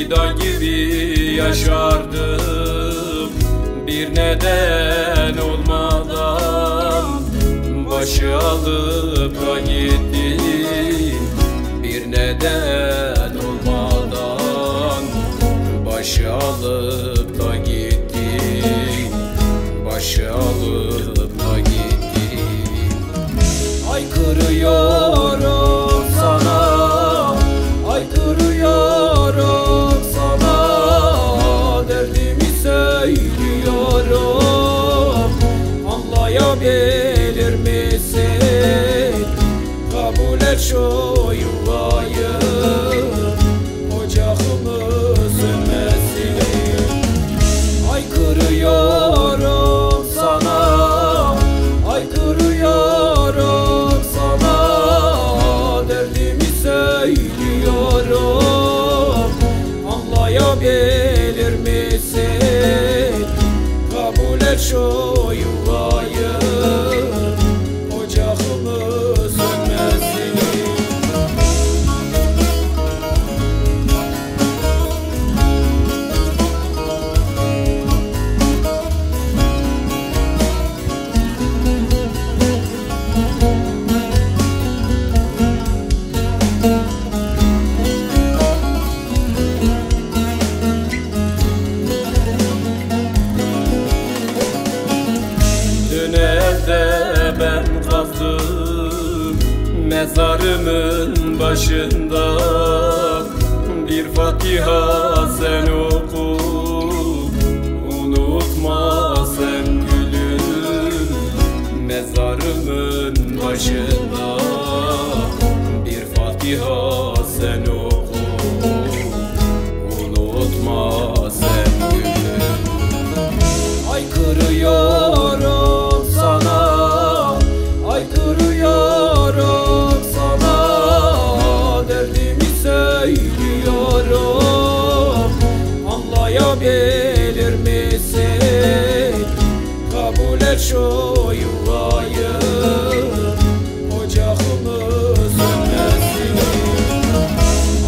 fidan gibi yaşardım, bir neden olmadan başı alıp da gittin. Bir neden olmadan başı alıp da gittin, başı alıp da gittin. Haykırıyorum sana, haykırıyorum sana, derdimi söylüyorum. Anlayabilir misin? Kabul et şu yuvayı, ocağımız sönmesin. Haykırıyorum sana, haykırıyorum sana, derdimi söylüyorum. Anlayabilir misin? Kabul et şu yuvayı, ocağımız sönmesin. Ben kazdım mezarımın başında, bir Fatiha sen oku, unutma sen gülüm. Mezarımın başında bir Fatiha sen oku, unutma sen gülüm. Haykırıyorum sana, haykırıyorum sana, derdimi söylüyorum. Anlayabilir misin? Kabul et şu yuvayı, ocağımız sönmesin.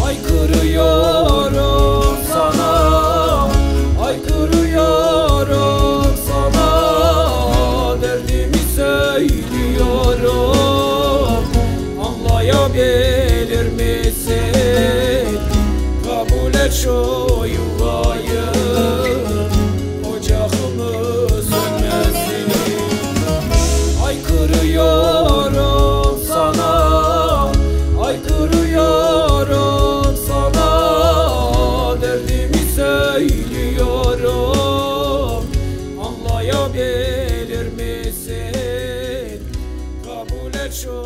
Haykırıyorum sana, haykırıyorum sana, derdimi söylüyorum. Anlayabilir misin? Kabul et şu yuvayı, ocağımız sönmesin. Haykırıyorum sana, haykırıyorum sana, derdimi söylüyorum. Anlayabilir misin? Kabul et şu